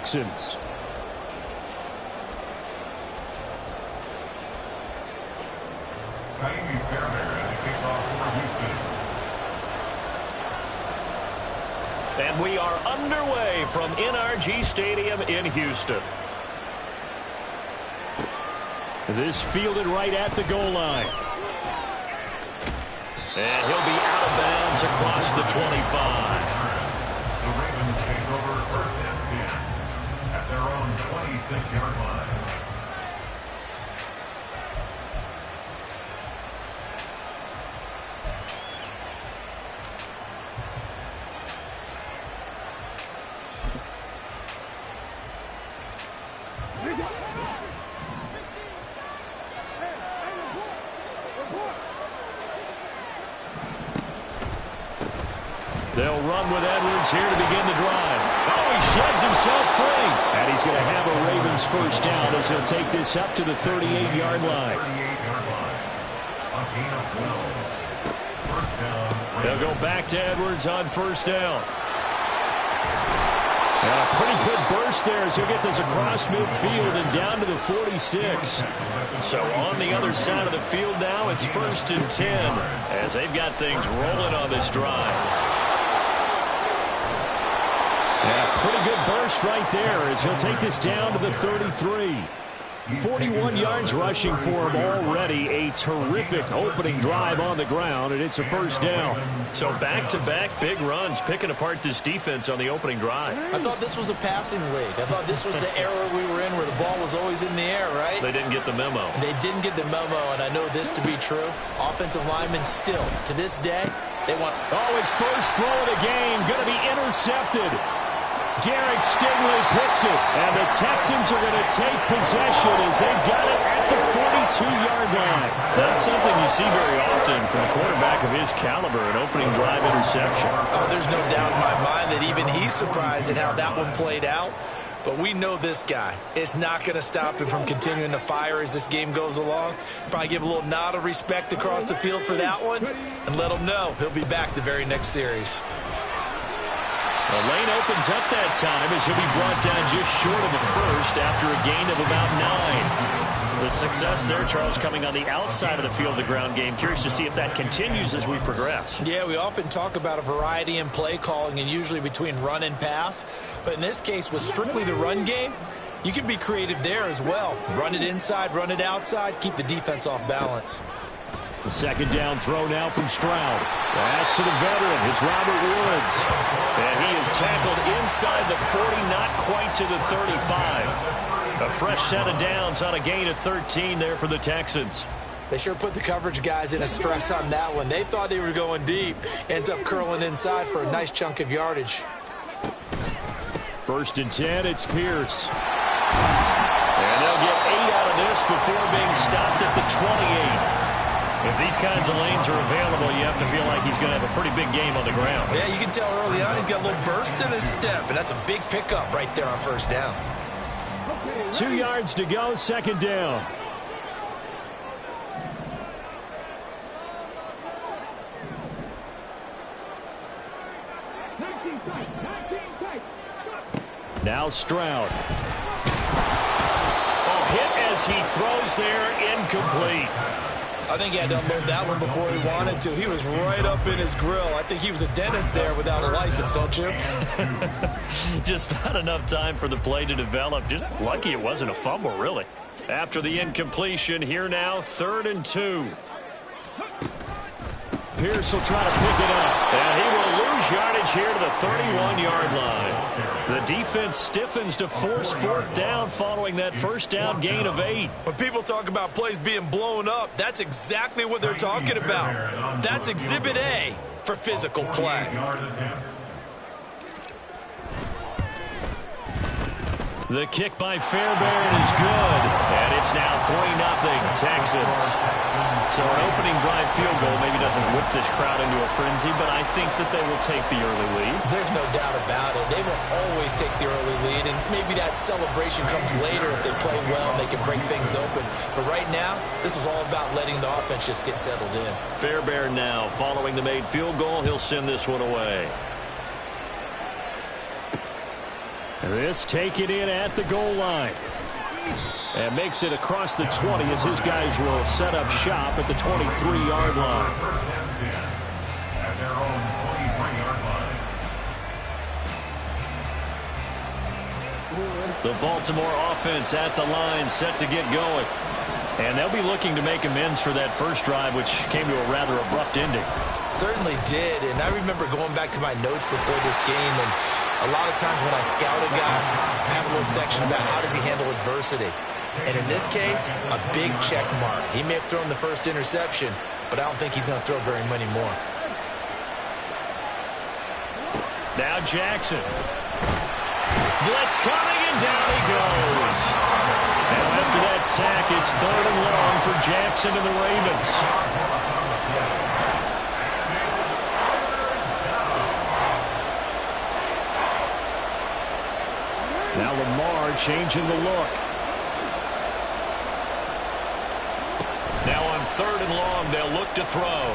Texans. And we are underway from NRG Stadium in Houston. This fielded right at the goal line. And he'll be out of bounds across the 25. The Ravens take over first and 10 at their own 26-yard line. They'll run with Edwards here to begin the drive. Oh, he sheds himself free. And he's going to have a Ravens first down as he'll take this up to the 38-yard line. They'll go back to Edwards on first down. And a pretty good burst there as he'll get this across midfield and down to the 46. So on the other side of the field now, it's first and 10 as they've got things rolling on this drive. Yeah, pretty good burst right there as he'll take this down to the 33. 41 yards rushing for him already. A terrific opening drive on the ground, and it's a first down. So back-to-back big runs, picking apart this defense on the opening drive. I thought this was a passing league. I thought this was the era we were in where the ball was always in the air, right? They didn't get the memo. They didn't get the memo, and I know this to be true. Offensive linemen still, to this day, they want... Oh, his first throw of the game going to be intercepted. Derek Stingley picks it, and the Texans are going to take possession as they've got it at the 42-yard line. That's something you see very often from a quarterback of his caliber, an opening drive interception. Oh, there's no doubt in my mind that even he's surprised at how that one played out. But we know this guy. It's not going to stop him from continuing to fire as this game goes along. Probably give a little nod of respect across the field for that one, and let him know he'll be back the very next series. The lane opens up that time as he'll be brought down just short of the first after a gain of about 9. The success there, Charles, coming on the outside of the field, the ground game. Curious to see if that continues as we progress. Yeah, we often talk about a variety in play calling and usually between run and pass. But in this case, with strictly the run game, you can be creative there as well. Run it inside, run it outside, keep the defense off balance. The second down throw now from Stroud. That's to the veteran. It's Robert Woods. And he is tackled inside the 40, not quite to the 35. A fresh set of downs on a gain of 13 there for the Texans. They sure put the coverage guys in a stress on that one. They thought they were going deep. Ends up curling inside for a nice chunk of yardage. First and 10, it's Pierce. And they'll get 8 out of this before being stopped at the 28. If these kinds of lanes are available, you have to feel like he's going to have a pretty big game on the ground. Yeah, you can tell early on he's got a little burst in his step, and that's a big pickup right there on first down. 2 yards to go, second down. Now Stroud. Oh, hit as he throws there, incomplete. I think he had to unload that one before he wanted to. He was right up in his grill. I think he was a dentist there without a license, don't you? Just not enough time for the play to develop. Just lucky it wasn't a fumble, really. After the incompletion, here now, 3rd and 2. Pierce will try to pick it up. And he will lose yardage here to the 31-yard line. The defense stiffens to force 4th down following that first down gain of 8. When people talk about plays being blown up, that's exactly what they're talking about. That's Exhibit A for physical play. The kick by Fairbairn is good. And it's now 3-0 Texans. So an opening drive field goal maybe doesn't whip this crowd into a frenzy, but I think that they will take the early lead. There's no doubt about it. They will always take the early lead, and maybe that celebration comes later if they play well and they can break things open. But right now, this is all about letting the offense just get settled in. Fairbairn now, following the made field goal, he'll send this one away. This taken in at the goal line. And makes it across the 20 as his guys will set up shop at the 23-yard line. First and 10 at their own 23-yard line. The Baltimore offense at the line, set to get going. And they'll be looking to make amends for that first drive, which came to a rather abrupt ending. Certainly did, and I remember going back to my notes before this game, and a lot of times when I scout a guy, I have a little section about how does he handle adversity. And in this case, a big check mark. He may have thrown the first interception, but I don't think he's going to throw very many more. Now Jackson. Blitz coming, and down he goes. Now after that sack, it's 3rd and long for Jackson and the Ravens. Now Lamar changing the look. Now on 3rd and long, they'll look to throw.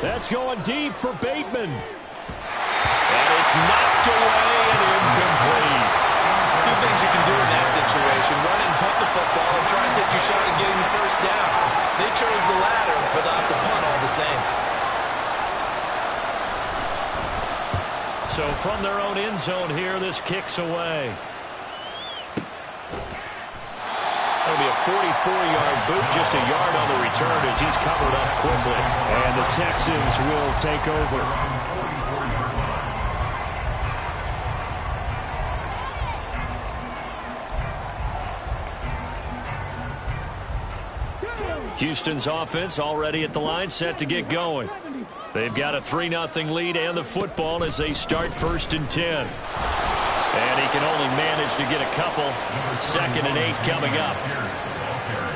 That's going deep for Bateman. And it's knocked away and incomplete. Two things you can do in that situation: run and punt the football and try and take your shot at getting the first down. They chose the latter, but they'll have to punt all the same. So from their own end zone here, this kicks away. That'll be a 44-yard boot, just a yard on the return as he's covered up quickly. And the Texans will take over. Houston's offense already at the line, set to get going. They've got a 3-0 lead and the football as they start 1st and 10. And he can only manage to get a couple. 2nd and 8 coming up.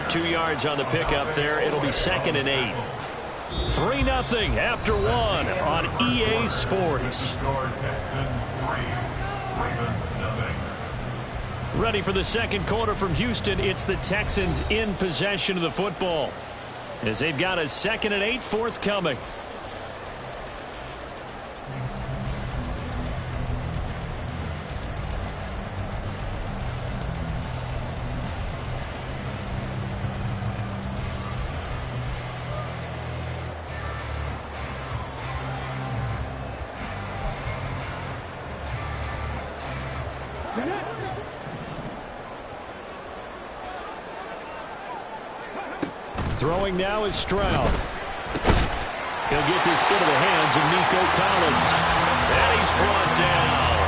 2 yards on the pickup there. It'll be 2nd and 8. 3-0 after 1 on EA Sports. Ready for the second quarter from Houston. It's the Texans in possession of the football as they've got a 2nd and 8 forthcoming. Throwing now is Stroud. He'll get this into the hands of Nico Collins. And he's brought down.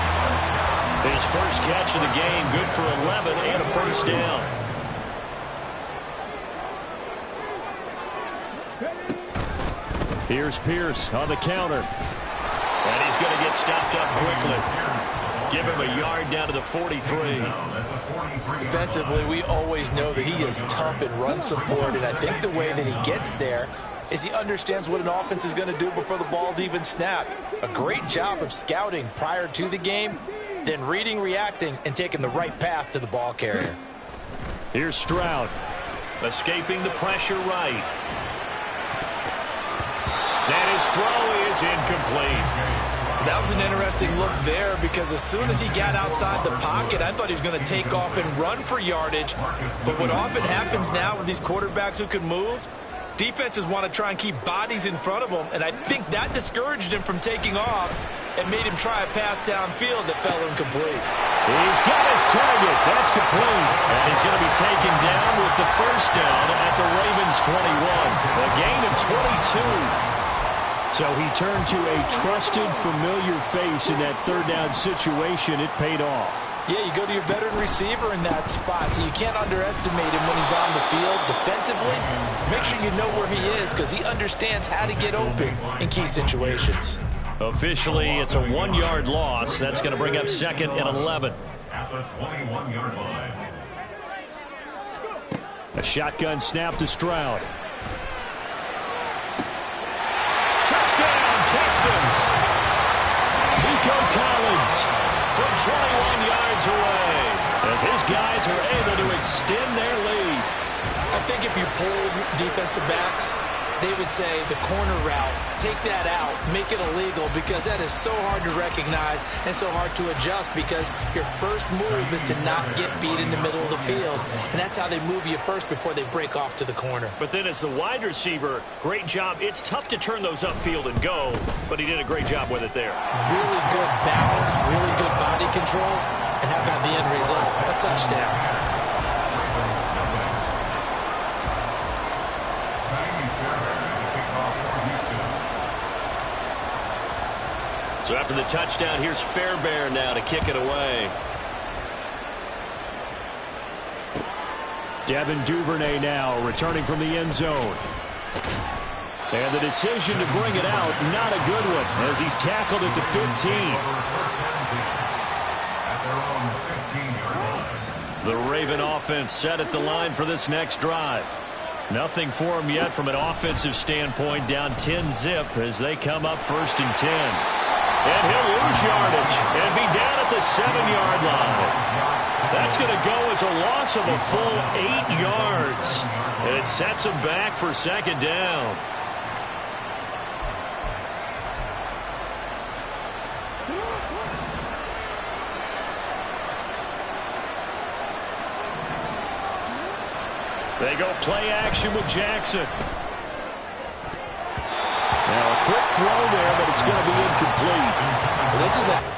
His first catch of the game, good for 11 and a first down. Here's Pierce on the counter. And he's going to get stopped up quickly. Give him a yard down to the 43. Defensively, we always know that he is tough in run support, and I think the way that he gets there is he understands what an offense is going to do before the ball's even snapped. A great job of scouting prior to the game, then reading, reacting, and taking the right path to the ball carrier. Here's Stroud, escaping the pressure right. And his throw is incomplete. That was an interesting look there because as soon as he got outside the pocket, I thought he was going to take off and run for yardage. But what often happens now with these quarterbacks who can move, defenses want to try and keep bodies in front of them, and I think that discouraged him from taking off and made him try a pass downfield that fell incomplete. He's got his target. That's complete. And he's going to be taken down with the first down at the Ravens 21. A gain of 22. So he turned to a trusted, familiar face in that third down situation. It paid off. Yeah, you go to your veteran receiver in that spot, so you can't underestimate him when he's on the field defensively. Make sure you know where he is because he understands how to get open in key situations. Officially, it's a 1-yard loss. That's going to bring up 2nd and 11. At the 21-yard line. A shotgun snap to Stroud. Touchdown, Texans. Nico Collins from 21 yards away as his guys are able to extend their lead. I think if you pulled defensive backs, they would say the corner route, take that out, make it illegal, because that is so hard to recognize and so hard to adjust, because your first move is to not get beat in the middle of the field, and that's how they move you first before they break off to the corner. But then as the wide receiver, great job. It's tough to turn those upfield and go, but he did a great job with it there. Really good balance, really good body control, and how about the end result? A touchdown. So after the touchdown, here's Fairbairn now to kick it away. Devin Duvernay now returning from the end zone. And the decision to bring it out, not a good one, as he's tackled at the 15. The Raven offense set at the line for this next drive. Nothing for him yet from an offensive standpoint, down 10-zip as they come up 1st and 10. And he'll lose yardage and be down at the 7-yard line. That's going to go as a loss of a full 8 yards. And it sets him back for 2nd down. They go play action with Jackson. Now a quick throw there, but it's going to be incomplete. Well, this is a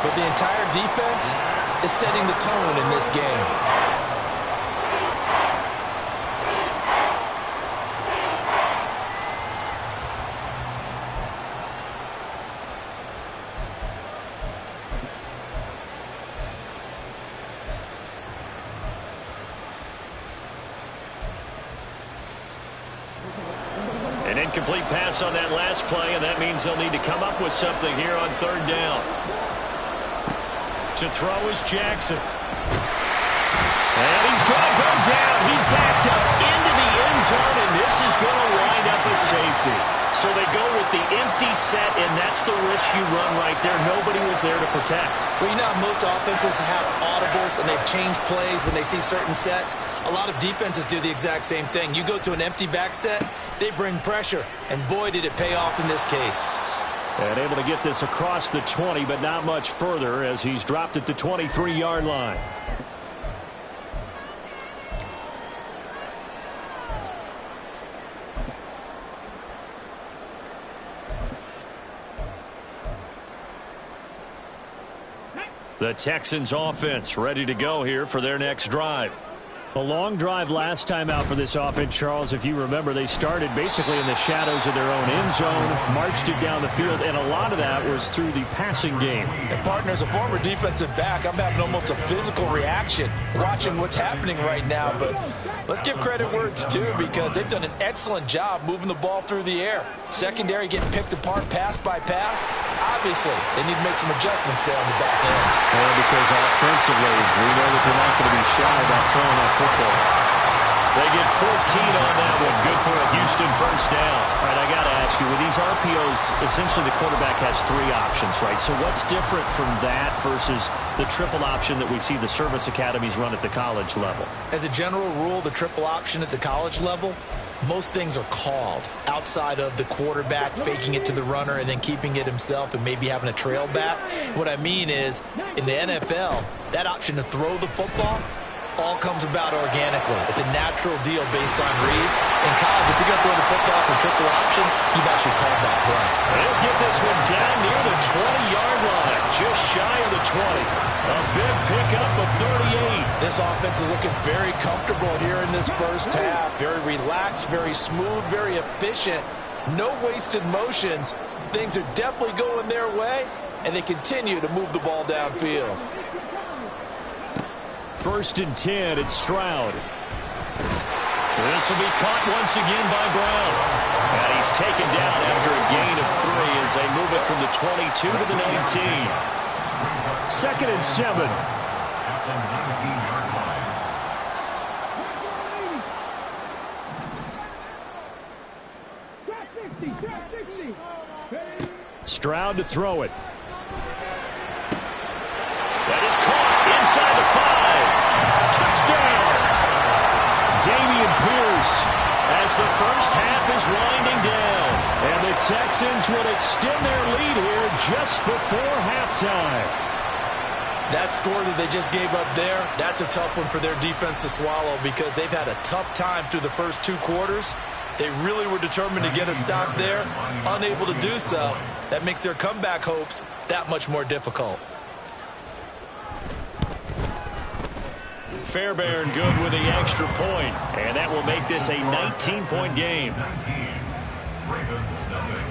but the entire defense is setting the tone in this game. An incomplete pass on that last play, and that means they'll need to come up with something here on third down. To throw is Jackson. And he's going to go down. He backed up into the end zone, and this is going to wind up a safety. So they go with the empty set, and that's the risk you run right there. Nobody was there to protect. Well, you know how most offenses have audibles, and they've changed plays when they see certain sets. A lot of defenses do the exact same thing. You go to an empty back set, they bring pressure, and boy, did it pay off in this case. And able to get this across the 20, but not much further as he's dropped it to 23-yard line. The Texans offense ready to go here for their next drive. A long drive last time out for this offense, Charles. If you remember, they started basically in the shadows of their own end zone, marched it down the field, and a lot of that was through the passing game. And partner, as a former defensive back, I'm having almost a physical reaction watching what's happening right now. But let's give credit where it's due, because they've done an excellent job moving the ball through the air. Secondary getting picked apart pass by pass. Obviously, they need to make some adjustments there on the back end. Well, because offensively, we know that they're not going to be shy about throwing that football. They get 14 on that one. Good for a Houston first down. All right, I got to ask you, with these RPOs, essentially the quarterback has three options, right? So what's different from that versus the triple option that we see the service academies run at the college level? As a general rule, the triple option at the college level, most things are called outside of the quarterback faking it to the runner and then keeping it himself and maybe having a trail back. What I mean is, in the NFL, that option to throw the football all comes about organically. It's a natural deal based on reads. In college, if you're going to throw the football for triple option, you've actually called that play. They'll get this one down near the 20-yard line, just shy of the 20. A big pickup of 38. This offense is looking very comfortable here in this first half. Very relaxed, very smooth, very efficient. No wasted motions. Things are definitely going their way, and they continue to move the ball downfield. 1st and 10, it's Stroud. This will be caught once again by Brown. And he's taken down after a gain of 3 as they move it from the 22 to the 19. 2nd and 7. At the 19-yard line. Stroud to throw it. That is caught inside the 5. Touchdown! Dameon Pierce as the first half is winding down. And the Texans would extend their lead here just before halftime. That score that they just gave up there, that's a tough one for their defense to swallow, because they've had a tough time through the first 2 quarters. They really were determined to get a stop there, unable to do so. That makes their comeback hopes that much more difficult. Fairbairn good with the extra point, and that will make this a 19-point game. 19. Ravens nothing.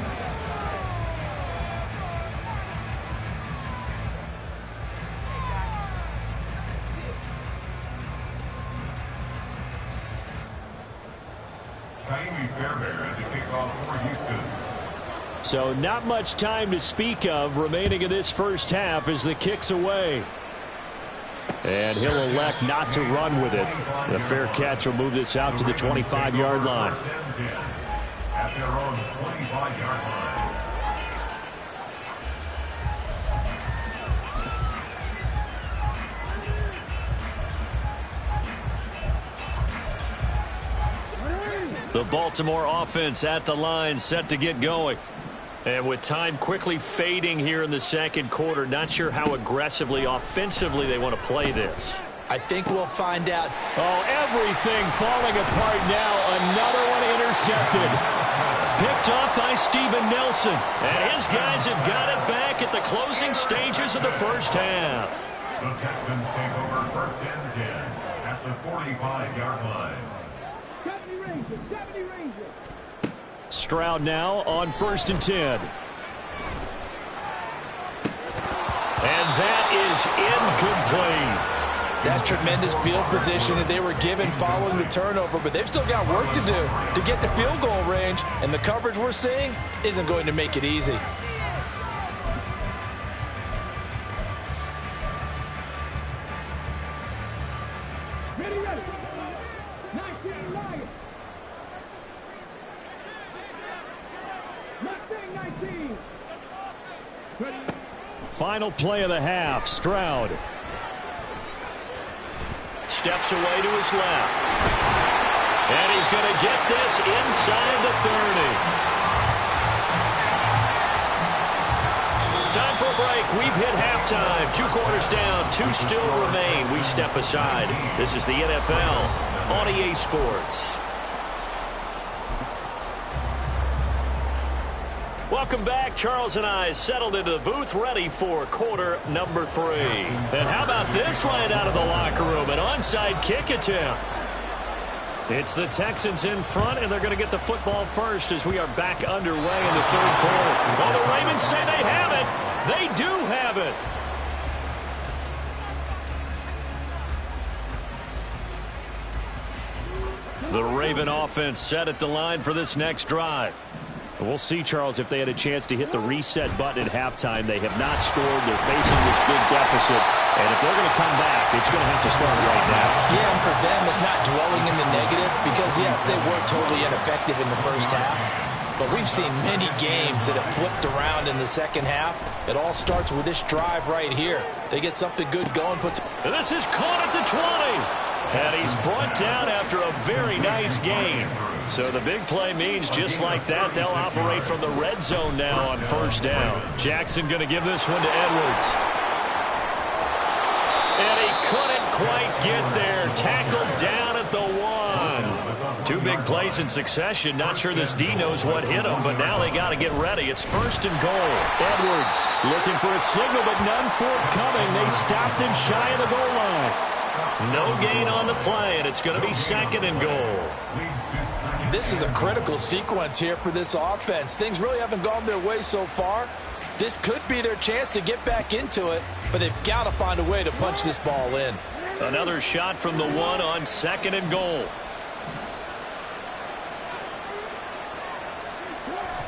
Ka'imi Fairbairn to kick off for Houston. So not much time to speak of remaining in this first half as the kick's away. And he'll elect not to run with it. The fair catch will move this out to the 25-yard line. At their own 25-yard line. The Baltimore offense at the line, set to get going. And with time quickly fading here in the second quarter, not sure how aggressively, offensively they want to play this. I think we'll find out. Oh, everything falling apart now. Another one intercepted. picked up by Steven Nelson. And his guys have got it back at the closing stages of the first half. The Texans take over first and 10 at the 45-yard line. Stroud now on first and 10. And that is incomplete. That's tremendous field position that they were given following the turnover, but they've still got work to do to get to field goal range, and the coverage we're seeing isn't going to make it easy. Final play of the half, Stroud. Steps away to his left. And he's going to get this inside the 30. Time for a break. We've hit halftime. 2 quarters down, 2 still remain. We step aside. This is the NFL on EA Sports. Welcome back. Charles and I settled into the booth ready for quarter number 3. And how about this right out of the locker room? An onside kick attempt. It's the Texans in front, and they're going to get the football first as we are back underway in the third quarter. Well, the Ravens say they have it. They do have it. The Raven offense set at the line for this next drive. We'll see, Charles, if they had a chance to hit the reset button at halftime. They have not scored. They're facing this big deficit. And if they're going to come back, it's going to have to start right now. Yeah, and for them, it's not dwelling in the negative because, yes, they were totally ineffective in the first half. But we've seen many games that have flipped around in the second half. It all starts with this drive right here. They get something good going. And this is caught at the 20. And he's brought down after a very nice gain. So the big play means just like that, they'll operate from the red zone now on first down. Jackson going to give this one to Edwards. And he couldn't quite get there. Tackled down at the 1. 2 big plays in succession. Not sure this D knows what hit him, but now they got to get ready. It's first and goal. Edwards looking for a signal, but none forthcoming. They stopped him shy of the goal line. No gain on the play, and it's going to be second and goal. This is a critical sequence here for this offense. Things really haven't gone their way so far. This could be their chance to get back into it, but they've got to find a way to punch this ball in. Another shot from the 1 on second and goal.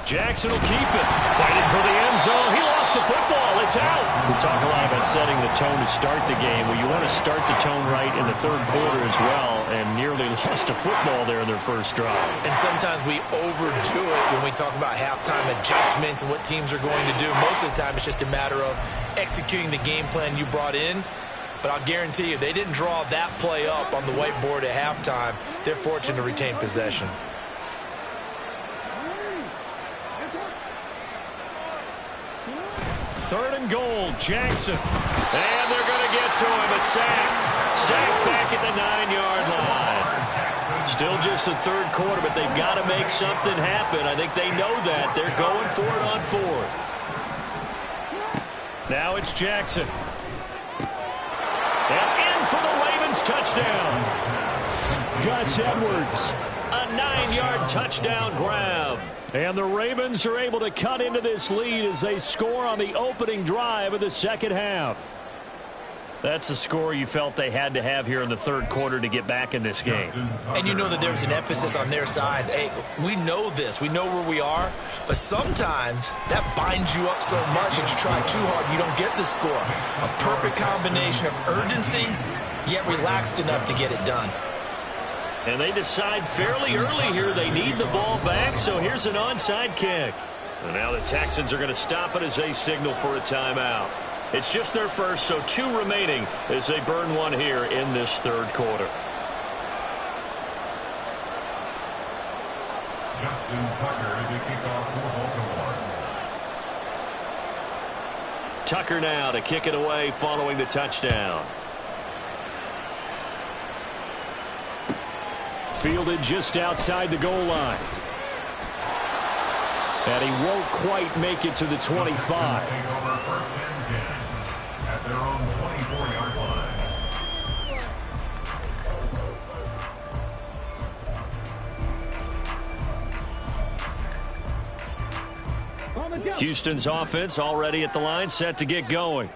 Jackson will keep it. Fighting for the end zone. He lost the football. It's out. We talk a lot about setting the tone to start the game. Well, you want to start the tone right in the third quarter as well, and nearly lost a football there in their first drive. And sometimes we overdo it when we talk about halftime adjustments and what teams are going to do. Most of the time, it's just a matter of executing the game plan you brought in. But I'll guarantee you, they didn't draw that play up on the whiteboard at halftime. They're fortunate to retain possession. Third and goal, Jackson. And they're going to get to him. A sack. Sack back at the 9-yard line. Still just the third quarter, but they've got to make something happen. I think they know that. They're going for it on 4th. Now it's Jackson. And in for the Ravens touchdown. Gus Edwards. A 9-yard touchdown grab. And the Ravens are able to cut into this lead as they score on the opening drive of the second half. That's a score you felt they had to have here in the third quarter to get back in this game. And you know that there's an emphasis on their side. Hey, we know this. We know where we are. But sometimes that binds you up so much that you try too hard, you don't get the score. A perfect combination of urgency, yet relaxed enough to get it done. And they decide fairly early here they need the ball back, so here's an onside kick. And now the Texans are going to stop it as they signal for a timeout. It's just their first, so 2 remaining as they burn one here in this third quarter. Justin Tucker to kick off for Baltimore. Tucker now to kick it away following the touchdown. Fielded just outside the goal line. And he won't quite make it to the 25. Take over first and 10 at their own 24-yard line. Houston's offense already at the line, set to get going.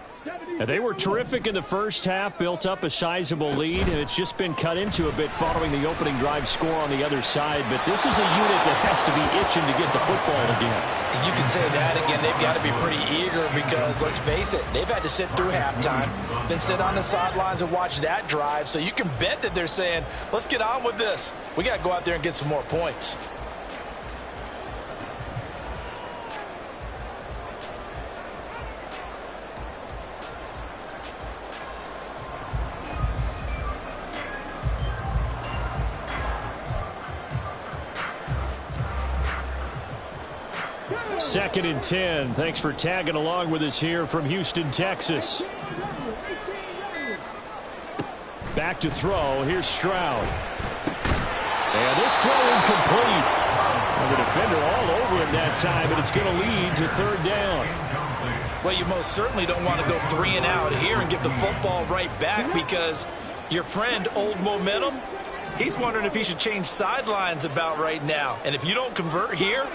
And they were terrific in the first half, built up a sizable lead, and it's just been cut into a bit following the opening drive score on the other side. But this is a unit that has to be itching to get the football again. And you can say that again. They've got to be pretty eager because, let's face it, they've had to sit through halftime, then sit on the sidelines and watch that drive. So you can bet that they're saying, let's get on with this. We got to go out there and get some more points. Second and 10. Thanks for tagging along with us here from Houston, Texas. Back to throw. Here's Stroud. And this throw incomplete. And the defender all over him that time, but it's going to lead to third down. Well, you most certainly don't want to go 3 and out here and give the football right back because your friend, Old Momentum, he's wondering if he should change sidelines about right now. And if you don't convert here,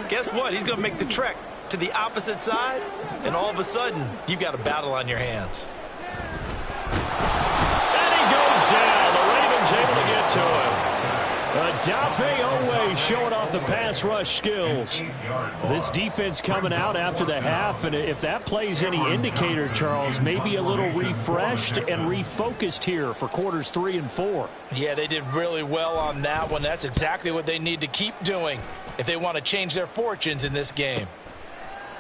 guess what? He's going to make the trek to the opposite side, and all of a sudden, you've got a battle on your hands. And he goes down. The Ravens able to get to him. Odafe Oweh showing off the pass rush skills. This defense coming out after the half, and if that plays any indicator, Charles, maybe a little refreshed and refocused here for quarters 3 and 4. Yeah, they did really well on that one. That's exactly what they need to keep doing if they want to change their fortunes in this game.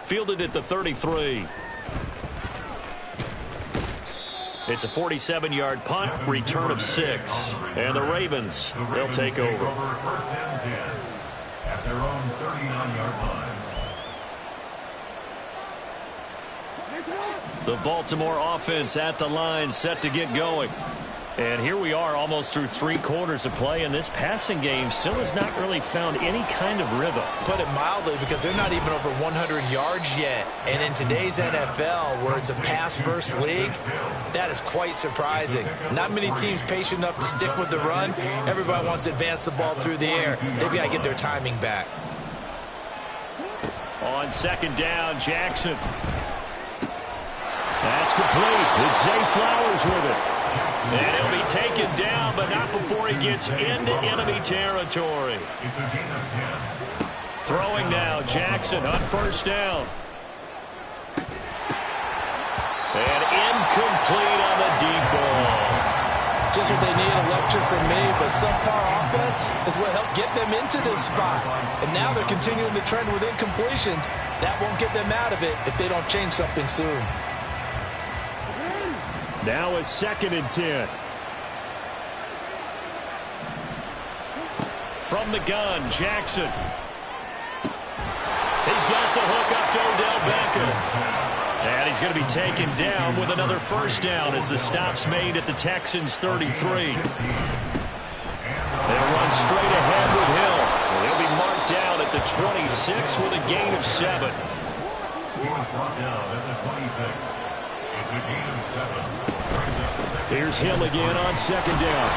Fielded at the 33. It's a 47-yard punt, return of 6. And the Ravens, they'll take over. First and 10 at their own 39-yard line. The Baltimore offense at the line, set to get going. And here we are almost through 3 quarters of play, and this passing game still has not really found any kind of rhythm. Put it mildly, because they're not even over 100 yards yet. And in today's NFL, where it's a pass-first league, that is quite surprising. Not many teams patient enough to stick with the run. Everybody wants to advance the ball through the air. They've got to get their timing back. On second down, Jackson. That's complete. It's Zay Flowers with it. And he'll be taken down, but not before he gets into enemy territory. It's a gain of 10. Throwing now, Jackson on first down. And incomplete on the deep ball. Just what they need, a lecture from me, but subpar offense is what helped get them into this spot. And now they're continuing the trend with incompletions. That won't get them out of it if they don't change something soon. Now a second and 10. From the gun, Jackson. He's got the hook up to Odell Beckham. And he's going to be taken down with another first down as the stop's made at the Texans' 33. They'll run straight ahead with Hill. He'll be marked down at the 26 with a gain of 7. He was brought down at the 26. It's a gain of 7. Here's Hill again on second down.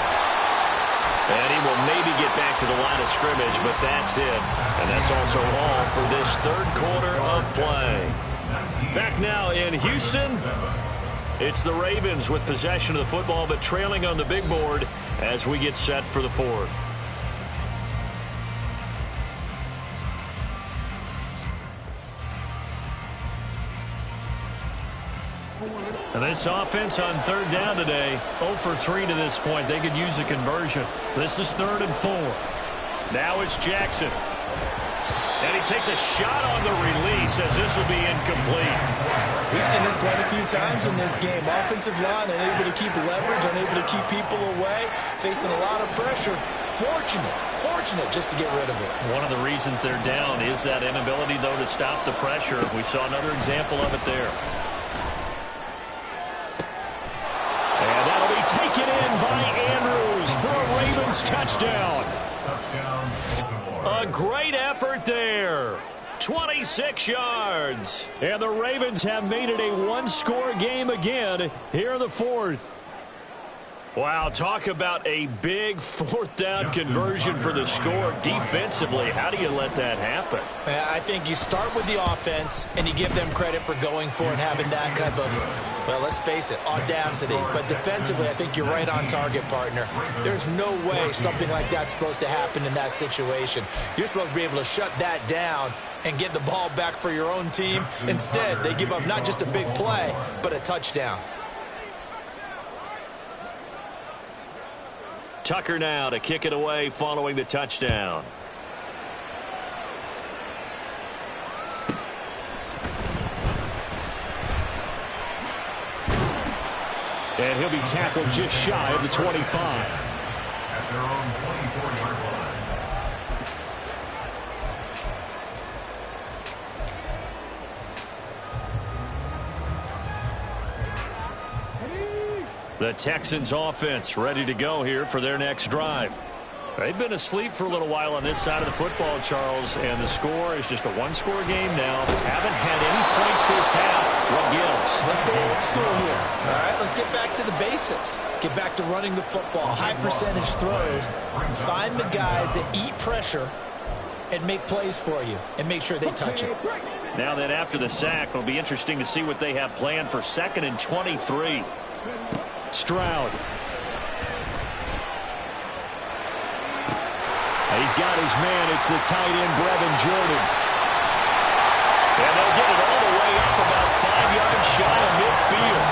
And he will maybe get back to the line of scrimmage, but that's it. And that's also all for this third quarter of play. Back now in Houston, it's the Ravens with possession of the football, but trailing on the big board as we get set for the fourth. And this offense on third down today, 0 for 3 to this point. They could use a conversion. This is 3rd and 4. Now it's Jackson. And he takes a shot on the release as this will be incomplete. We've seen this quite a few times in this game. Offensive line unable to keep leverage, unable to keep people away, facing a lot of pressure. Fortunate just to get rid of it. One of the reasons they're down is that inability, though, to stop the pressure. We saw another example of it there. And that'll be taken in by Andrews for a Ravens touchdown. Touchdown, Baltimore. A great effort there. 26 yards. And the Ravens have made it a one-score game again here in the fourth. Wow, talk about a big fourth down conversion for the score. Defensively, how do you let that happen? I think you start with the offense and you give them credit for going for it and having that type of, well, let's face it, audacity. But defensively, I think you're right on target, partner. There's no way something like that's supposed to happen in that situation. You're supposed to be able to shut that down and get the ball back for your own team. Instead, they give up not just a big play, but a touchdown. Tucker now to kick it away following the touchdown. And he'll be tackled just shy of the 25. At their own 24-yard line. The Texans offense ready to go here for their next drive. They've been asleep for a little while on this side of the football, Charles, and the score is just a one-score game now. Haven't had any points this half. What gives? Let's go old school here. All right, let's get back to the basics. Get back to running the football, high percentage throws. Find the guys that eat pressure and make plays for you and make sure they touch it. Now that after the sack, it'll be interesting to see what they have planned for 2nd and 23. Stroud. He's got his man. It's the tight end, Brevin Jordan. And they'll get it all the way up about 5 yards shy of midfield.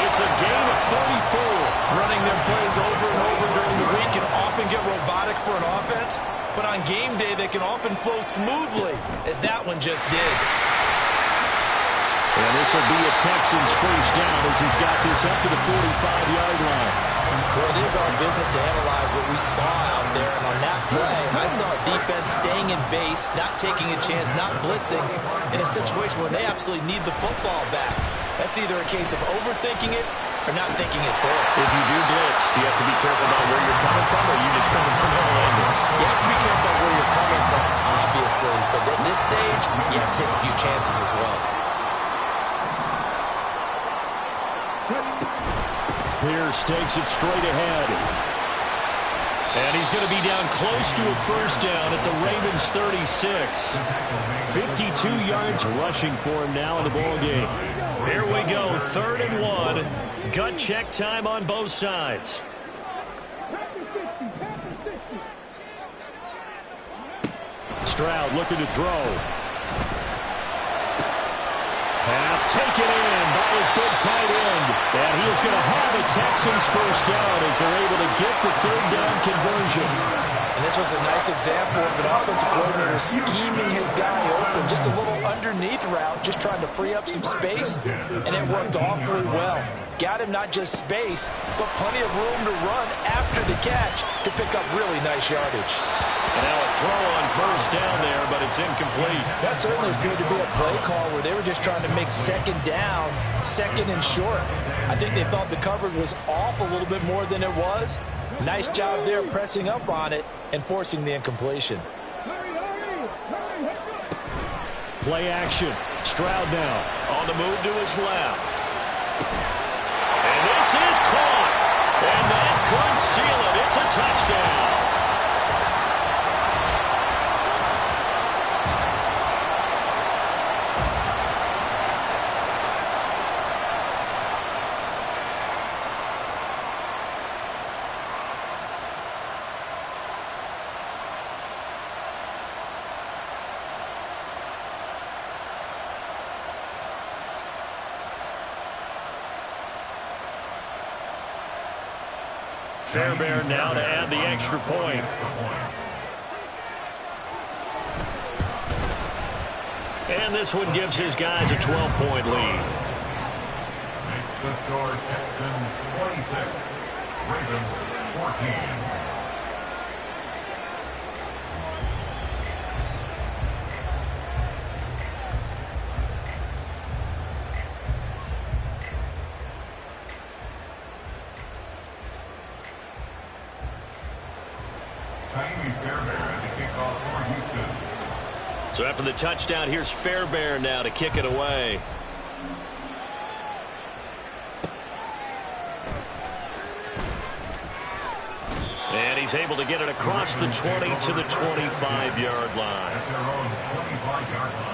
It's a gain of 34. Running their plays over and over during the week can often get robotic for an offense, but on game day they can often flow smoothly, as that one just did. And this will be a Texans first down as he's got this up to the 45-yard line. Well, it is our business to analyze what we saw out there. And on that play, I saw defense staying in base, not taking a chance, not blitzing in a situation where they absolutely need the football back. That's either a case of overthinking it or not thinking it through. If you do blitz, do you have to be careful about where you're coming from, or are you just coming from all angles? You have to be careful about where you're coming from, obviously. But at this stage, you have to take a few chances as well. Pierce takes it straight ahead. And he's going to be down close to a first down at the Ravens 36. 52 yards rushing for him now in the ball game. Here we go, 3rd and 1. Gut check time on both sides. Stroud looking to throw. Pass taken in by his big tight end. And he is going to have a Texans first down as they're able to get the 3rd down conversion. And this was a nice example of an offensive coordinator scheming his guy open. Just a little underneath route, just trying to free up some space. And it worked awfully well. Got him not just space, but plenty of room to run after the catch to pick up really nice yardage. And now a throw on first down there, but it's incomplete. That certainly appeared to be a play call where they were just trying to make 2nd down, 2nd and short. I think they thought the coverage was off a little bit more than it was. Nice job there pressing up on it and forcing the incompletion. Play action. Stroud now on the move to his left. And this is caught. And that could seal it. It's a touchdown. Fairbairn now to add the extra point. And this one gives his guys a 12-point lead. Makes the score Texans 26, Ravens 14. Fairbairn at the kickoff for Houston. So after the touchdown, here's Fairbairn now to kick it away. And he's able to get it across the 20 to the 25-yard line. At their own 25-yard line.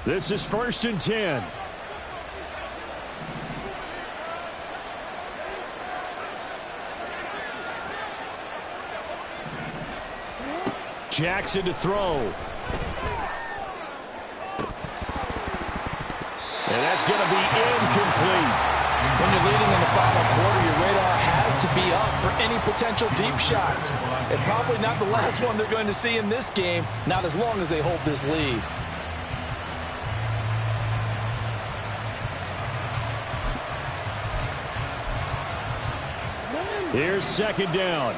This is 1st and 10. Jackson to throw. And that's going to be incomplete. When you're leading in the final quarter, your radar has to be up for any potential deep shots. And probably not the last one they're going to see in this game, not as long as they hold this lead. Here's 2nd down.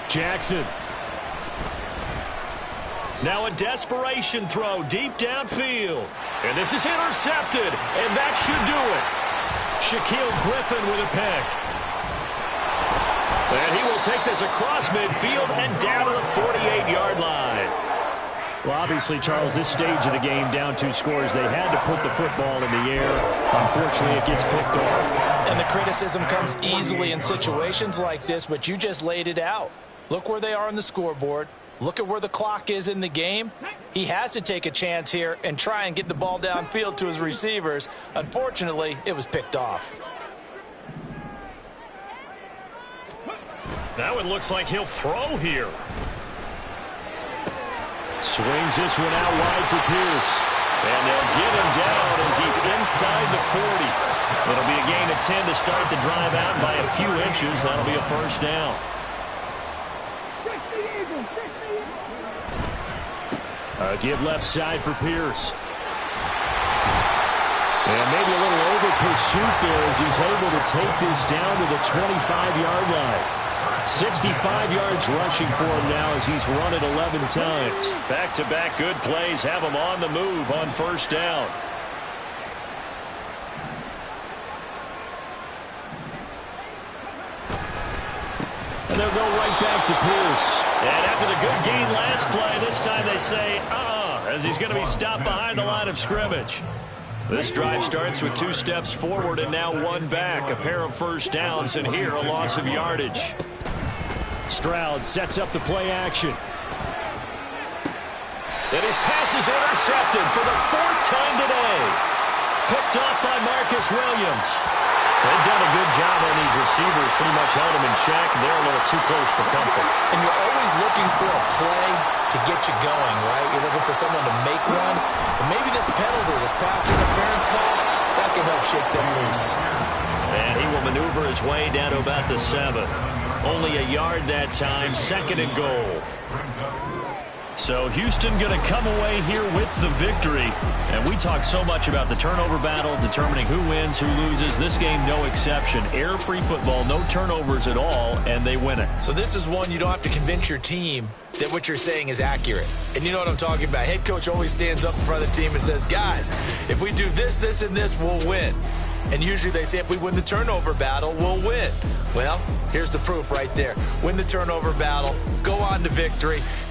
Jackson. Now a desperation throw deep downfield. And this is intercepted. And that should do it. Shaquille Griffin with a pick. And he will take this across midfield and down to the 48-yard line. Well, obviously, Charles, this stage of the game, down 2 scores, they had to put the football in the air. Unfortunately, it gets picked off. And the criticism comes easily in situations like this, but you just laid it out. Look where they are on the scoreboard. Look at where the clock is in the game. He has to take a chance here and try and get the ball downfield to his receivers. Unfortunately, it was picked off. That one looks like he'll throw here. Swings this one out wide for Pierce. And they'll get him down as he's inside the 40. It'll be a gain of 10 to start the drive out by a few inches. That'll be a 1st down. Give left side for Pierce. And maybe a little over pursuit there as he's able to take this down to the 25-yard line. 65 yards rushing for him now as he's run it 11 times. Back-to-back good plays have him on the move on 1st down. And they'll go right back to Pierce. And after the good gain last play, this time they say, as he's going to be stopped behind the line of scrimmage. This drive starts with 2 steps forward and now 1 back. A pair of 1st downs, and here a loss of yardage. Stroud sets up the play action. And his pass is intercepted for the 4th time today. Picked off by Marcus Williams. They've done a good job on these receivers, pretty much held them in check. They're a little too close for comfort. And you're always looking for a play to get you going, right? You're looking for someone to make one. But maybe this penalty, this pass interference call, that can help shake them loose. And he will maneuver his way down to about the 7. Only a yard that time, 2nd and goal. So Houston going to come away here with the victory. And we talk so much about the turnover battle, determining who wins, who loses. This game, no exception. Error-free football, no turnovers at all, and they win it. So this is one you don't have to convince your team that what you're saying is accurate. And you know what I'm talking about. Head coach always stands up in front of the team and says, guys, if we do this, this, and this, we'll win. And usually they say if we win the turnover battle, we'll win. Well, here's the proof right there. Win the turnover battle, go on to victory.